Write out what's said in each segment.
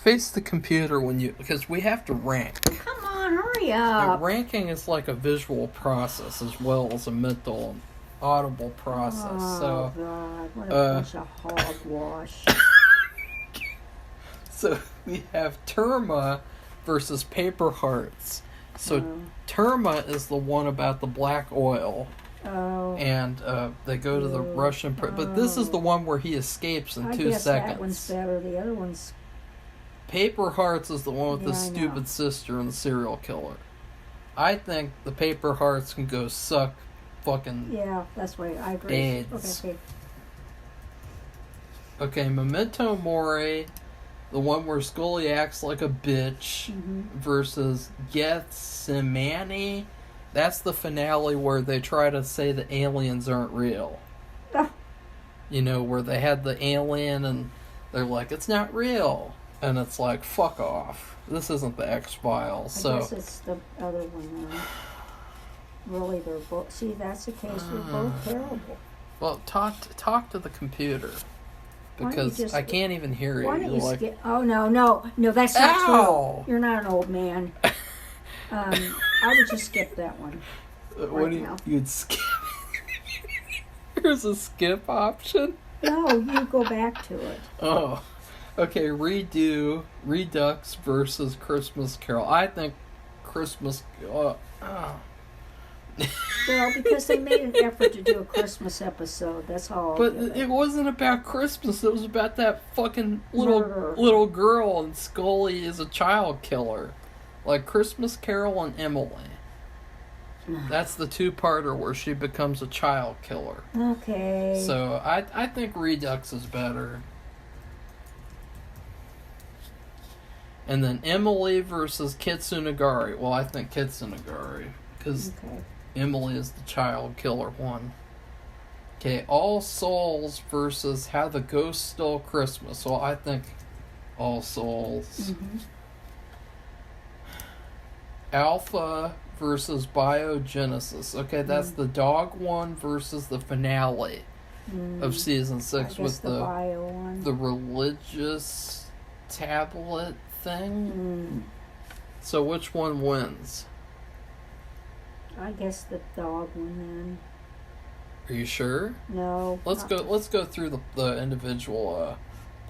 face the computer because we have to rank. Come on, hurry up. And ranking is like a visual process as well as a mental and audible process. Oh, God, what a bunch of hogwash. So we have Terma versus Paper Hearts. So Terma is the one about the black oil. Oh. And they go to the Russian... But this is the one where he escapes in 2 seconds. That one's better. The other one's... Paper Hearts is the one with the stupid sister and the serial killer. I think the Paper Hearts can go suck fucking... Yeah, that's right. I agree. AIDS. Okay, Memento Mori, the one where Scully acts like a bitch, versus Gethsemane. That's the finale where they try to say the aliens aren't real. You know, where they had the alien and they're like, it's not real. And it's like, fuck off. This isn't the X-Files. I guess it's the other one then. Really, they're both... See, that's the case. They're both terrible. Well, talk to the computer. Because I can't even hear you. Why don't you skip... Oh, no, that's not true. You're not an old man. I would just skip that one. You'd skip? There's a skip option? No, you go back to it. Oh. Okay, Redux versus Christmas Carol. I think Christmas... Well, because they made an effort to do a Christmas episode, that's all. But it wasn't about Christmas. It was about that fucking little girl, and Scully is a child killer. Like Christmas Carol and Emily. That's the 2-parter where she becomes a child killer. Okay. So I think Redux is better. And then Emily versus Kitsunagari. Well, I think Kitsunagari. Because Emily is the child killer one. Okay, All Souls versus How the Ghost Stole Christmas. Well, I think All Souls. Alpha versus Biogenesis. Okay, that's the dog one versus the finale of season 6 with the bio one. The religious tablet thing. So which one wins? I guess the dog one then. Are you sure? No. Let's go through the individual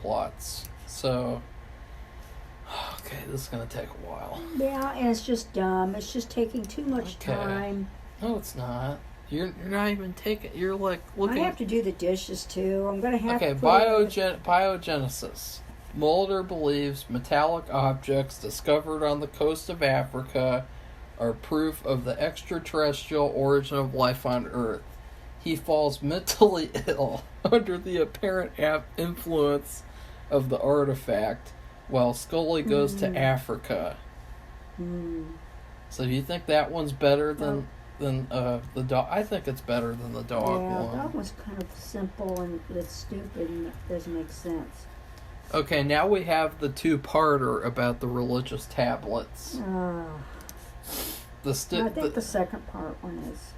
plots. So okay, this is gonna take a while. Yeah, and it's just dumb. It's just taking too much time. No, it's not. You're not even taking. You're like looking. I have to do the dishes too. I'm gonna have to. Okay, biogenesis. Mulder believes metallic objects discovered on the coast of Africa are proof of the extraterrestrial origin of life on Earth. He falls mentally ill under the apparent influence of the artifact, while Scully goes to Africa. So do you think that one's better than the dog? I think it's better than the dog one. Yeah, that one's kind of simple and it's stupid and it doesn't make sense. Okay, now we have the 2-parter about the religious tablets. I think the second part one is.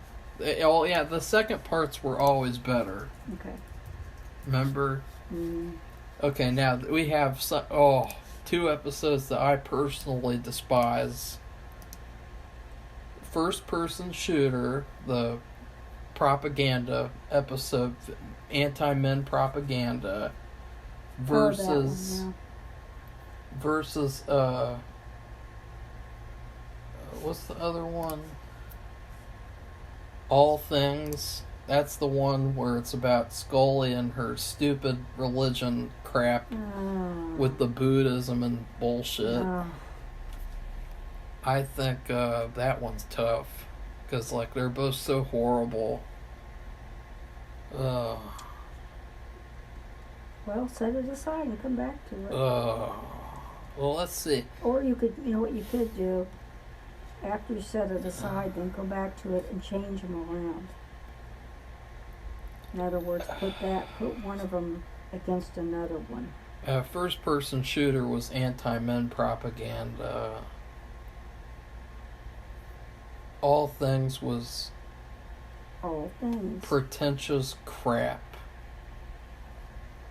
Oh yeah, the second parts were always better. Okay. Remember? Okay, now we have 2 episodes that I personally despise. First person shooter, the propaganda episode, anti-men propaganda, versus what's the other one? All Things. That's the one where it's about Scully and her stupid religion crap with the Buddhism and bullshit. I think that one's tough because like they're both so horrible. Well, set it aside and come back to it. Well, let's see. Or you could, what you could do, after you set it aside, then go back to it and change them around. In other words, put one of them against another one. First person shooter was anti-men propaganda. All Things was All Things. Pretentious crap.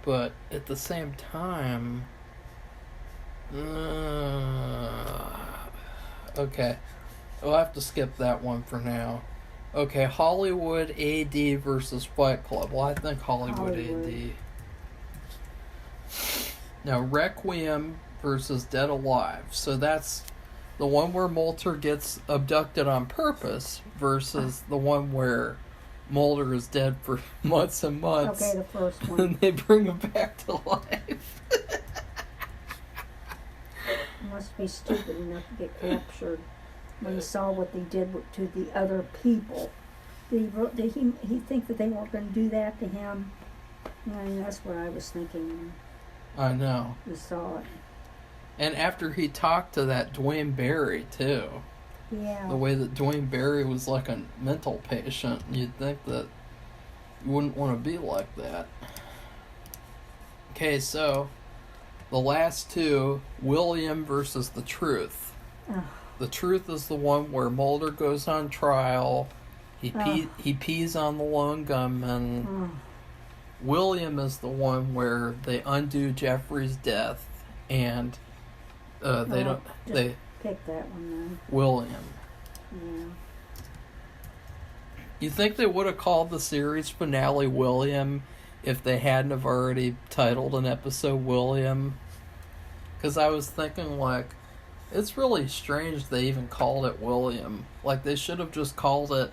But at the same time, Okay. We'll have to skip that one for now. Okay, Hollywood AD versus Fight Club. Well, I think Hollywood. AD. Now, Requiem versus Dead Alive. So that's the one where Mulder gets abducted on purpose versus the one where Mulder is dead for months and months. Okay, the first one. And they bring him back to life. He must be stupid enough to get captured when he saw what they did to the other people. Did he think that they weren't going to do that to him? And that's what I was thinking. I know. We saw it. And after he talked to that Dwayne Barry, too. Yeah. The way that Dwayne Barry was like a mental patient, you'd think that you wouldn't want to be like that. Okay, so the last two, William versus The Truth. Ugh. The Truth is the one where Mulder goes on trial. He pees on the lone gunman. Ugh. William is the one where they undo Jeffrey's death, and they pick that one then. William. Yeah. You think they would have called the series finale William if they hadn't have already titled an episode William? Because I was thinking, like, it's really strange they even called it William. Like, they should have just called it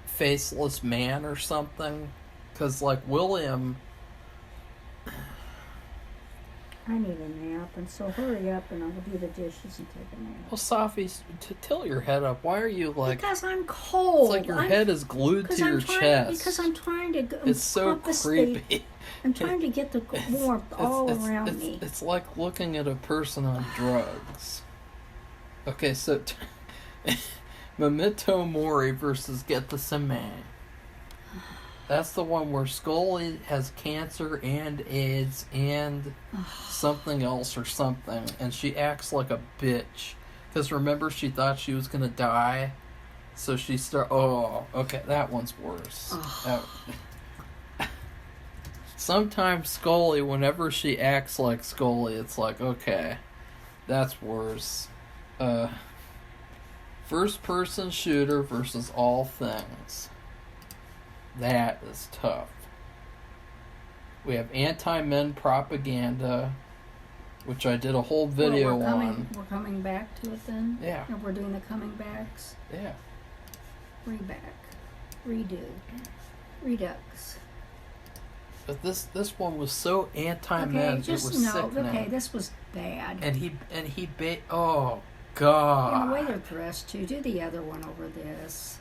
Faceless Man or something. Because, like, William... I need a nap, and so hurry up and I'll do the dishes and take a nap. Well, Safi, tilt your head up. Why are you, like... Because I'm cold. It's like your head is glued to your chest. Because I'm trying to... It's so creepy. I'm trying to get the warmth all around me. It's like looking at a person on drugs. Okay, so... Memento Mori versus Get the Cement. That's the one where Scully has cancer and AIDS and something else or something, and she acts like a bitch. Because remember, she thought she was going to die, so she Oh, okay, that one's worse. Sometimes Scully, whenever she acts like Scully, it's like, okay, that's worse. First-person shooter versus All Things. That is tough. We have anti-men propaganda, which I did a whole video on. We're coming back to it then? Yeah. And we're doing the coming backs? Yeah. Reback. Redo. Redux. But this one was so anti-men, it was sickening. Okay, this was bad. Oh, God. And the way they're dressed, too. Do the other one over this.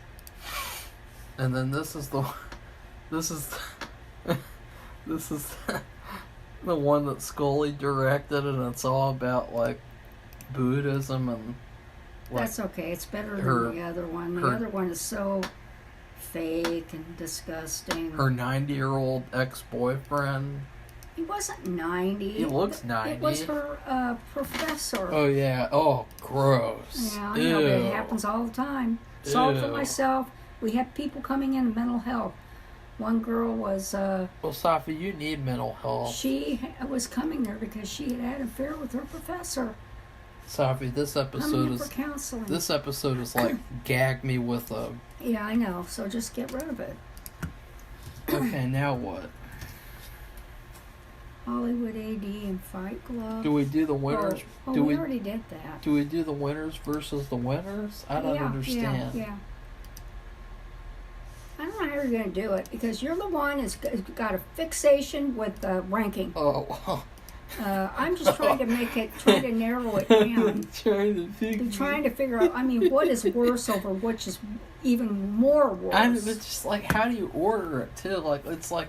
And then this is the one that Scully directed, and it's all about, like, Buddhism and... Like, that's okay. It's better than the other one. The other one is so fake and disgusting. Her 90-year-old ex-boyfriend. He wasn't 90. He looks 90. It was her professor. Oh, yeah. Oh, gross. Yeah, I know, but it happens all the time. Saw it for myself. We have people coming in mental health. One girl was... well, Safi, you need mental health. She was coming there because she had an affair with her professor. Safi, this episode is... for counseling. This episode is like, gag me with a... Yeah, I know. So just get rid of it. Okay, now what? Hollywood AD and Fight Club. Do we do the winners? We already did that. Do we do the winners versus the winners? I don't understand. Yeah. I don't know how you're going to do it because you're the one who's got a fixation with ranking. Oh. I'm just trying to try to narrow it down. Trying to figure out, I mean, what is worse over which is even more worse. It's just like, how do you order it, too? Like, it's like...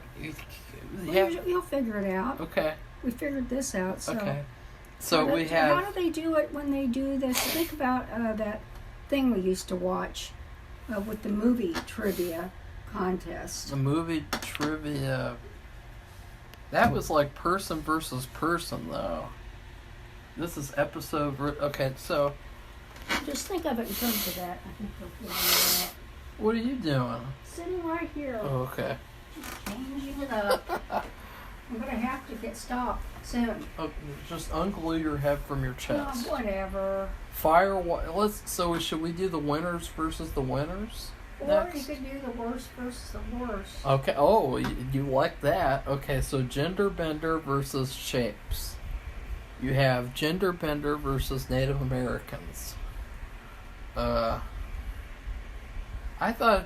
You'll figure it out. Okay. We figured this out, so... Okay. So we have... How do they do it when they do this? Think about that thing we used to watch with the movie trivia contest. The movie trivia... That was like person versus person, though. This is episode... Okay, so... Just think of it in terms of that. I think we'll figure it out. What are you doing? Sitting right here. Oh, okay. Changing it up. I'm gonna have to get stopped soon. Oh, just unglue your head from your chest. Whatever. So should we do the winners versus the winners? Or Next? you could do the worst versus the worst. Okay. Oh, you like that? Okay. So gender bender versus shapes. You have gender bender versus Native Americans. I thought.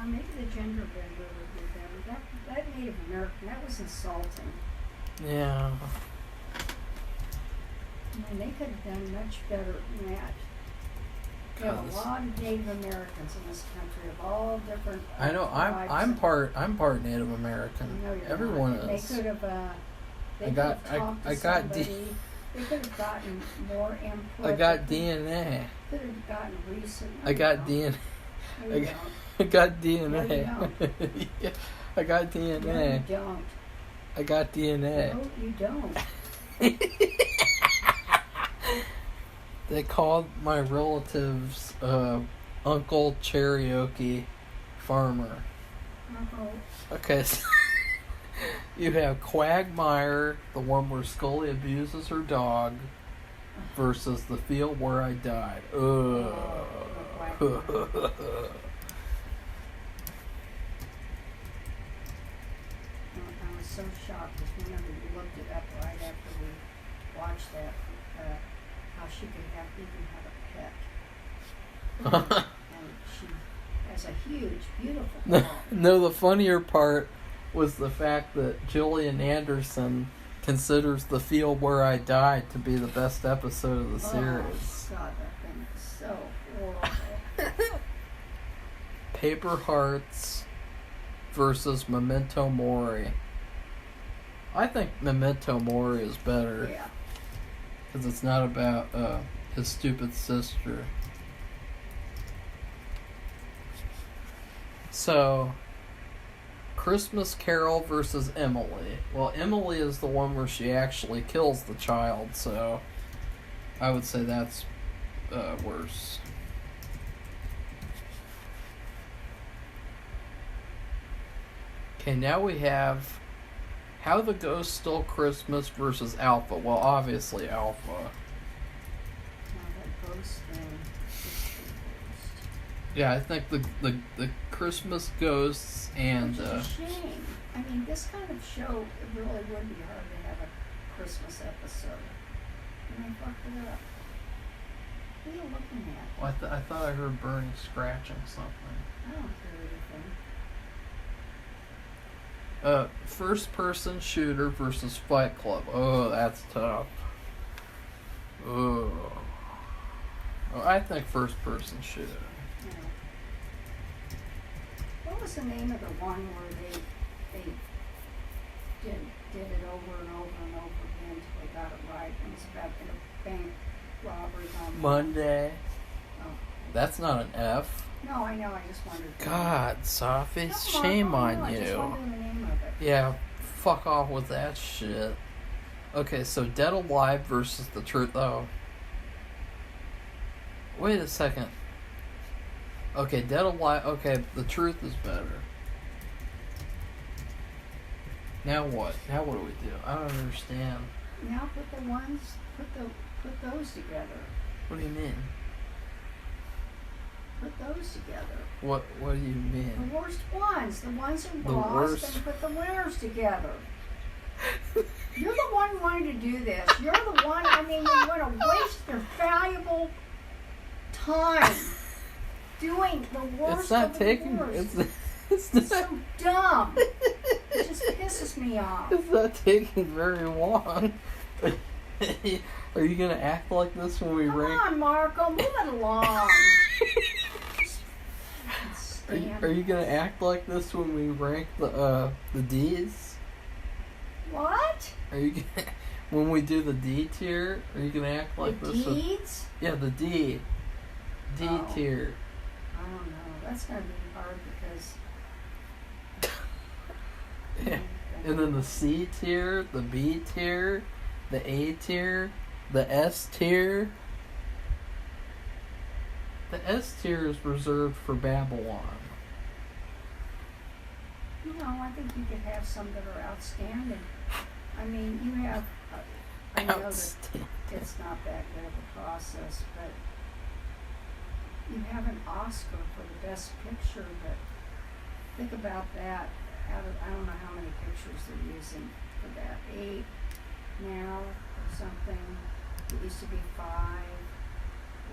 Maybe the gender bender would be better. That Native American, that was insulting. Yeah. I mean, they could have done much better than that. There are a lot of Native Americans in this country of all different. I know. I'm part Native American. No, you're Everyone not. is. They could have. They I could got- have talked to I got somebody. They could have gotten more input. I got DNA. Could have gotten recent. I got DNA. No, you don't. I got DNA. No, you Yeah, I got DNA. No, you don't. I got DNA. No, you don't. They called my relatives Uncle Cherokee Farmer. Okay, so you have Quagmire, the one where Scully abuses her dog, versus the field where I died. I was so shocked because whenever you looked it up right after we watched that, how she could even have a pet. And she has a huge, beautiful dog. No, the funnier part was the fact that Gillian Anderson considers The Field Where I Died to be the best episode of the series. Oh, God, that thing is so horrible. Paper Hearts versus Memento Mori. I think Memento Mori is better. Yeah. Because it's not about his stupid sister. So, Christmas Carol versus Emily. Well, Emily is the one where she actually kills the child, so I would say that's worse. Okay, now we have How the Ghost Stole Christmas versus Alpha. Well, obviously Alpha. Now that ghost thing is the worst. Yeah, I think the Christmas ghosts and Which is a shame. I mean, this kind of show, it really would be hard to have a Christmas episode. And they fucked it up. What are you looking at? well, I thought I heard Bernie scratching something. I don't hear anything. First person shooter versus Fight Club. Oh, that's tough. Oh, I think first person shooter. Yeah. What was the name of the one where they did it over and over and over again until they got it right? It was about a bank robbery on Monday. Oh. That's not an F. No, I know. I just wondered. God, Safi, No, shame I on know, I just you. wondered the name of it. Yeah, fuck off with that shit. Okay, so Dead Alive versus The Truth. Oh. Wait a second. Okay, Dead Alive. Okay, The Truth is better. Now what? Now what do we do? I don't understand. Now put those together. What do you mean? Put those together. What do you mean? The worst ones. The ones who The lost worst. and put the winners together. You're the one wanting to do this. You're the one, I mean, you want to waste your valuable time doing the worst It's not of the taking. worst. It's It's not. so dumb. It just pisses me off. It's not taking very long. Are you gonna act like this when we Come rank? on, Marco, move it along. Are you gonna act like this when we rank the D's? What? Are you gonna, when we do the D tier? Are you gonna act like The this? deeds? Yeah, the D Oh. tier. I don't know. That's going to be hard because... Yeah. And then the C tier, the B tier, the A tier, the S tier. The S tier is reserved for Babylon. I think you could have some that are outstanding. I mean, you have, I know that it's not that good of a process, but you have an Oscar for the best picture, but think about that. I don't know how many pictures they're using for that. 8 now or something. It used to be 5,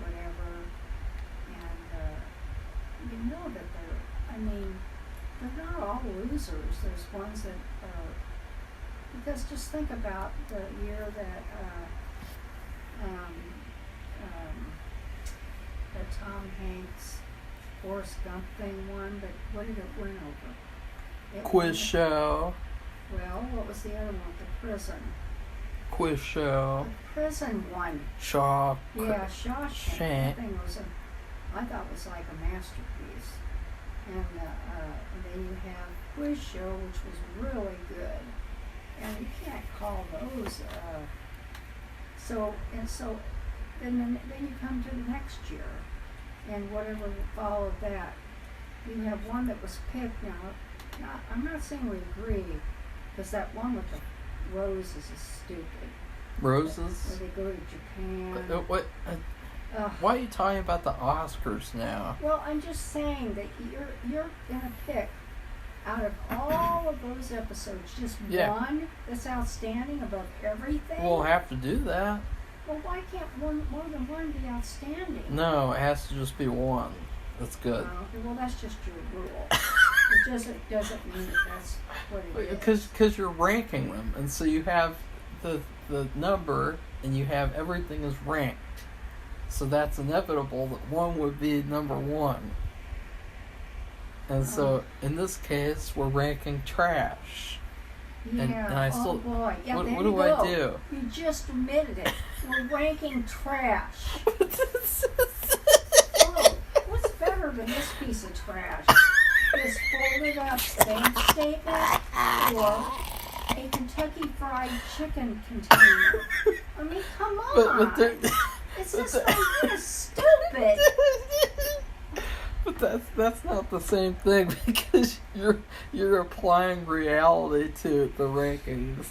whatever. And you know that they're not all losers. There's ones that are, because just think about the year that that Tom Hanks Forrest Gump thing won, but what did it win over? Quiz show. Well, what was the other one? The prison. Quiz show. The prison one. Shaw. Yeah, Shawshank. That thing was I thought was like a masterpiece. And then you have Quiz Show, which was really good. And you can't call those. So then you come to the next year, and whatever followed that, you have one that was picked. Now, I'm not saying we agree, because that one with the roses is stupid. Roses? Where they go to Japan. Why are you talking about the Oscars now? Well, I'm just saying that you're gonna pick out of all of those episodes just one that's outstanding above everything. We'll have to do that. Well, why can't more than one be outstanding? No, it has to just be one. That's good. Well, that's just your rule. It doesn't mean that that's what it is. Because you're ranking them, and so you have the number, and you have everything is ranked. So that's inevitable that one would be number 1. And so in this case, we're ranking trash. Yeah. And I still. Oh boy. Yeah, what there do you I go. do? You just admitted it. We're ranking trash. Oh, what's better than this piece of trash? This folded up bank statement or a Kentucky Fried Chicken container? I mean, come on. It's just like stupid. But that's not the same thing, because you're applying reality to the rankings.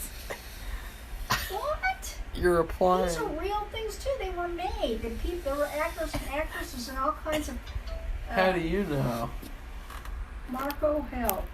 What? You're applying. These are real things too. They were made. There were actors and actresses and all kinds of. How do you know? Marco, help.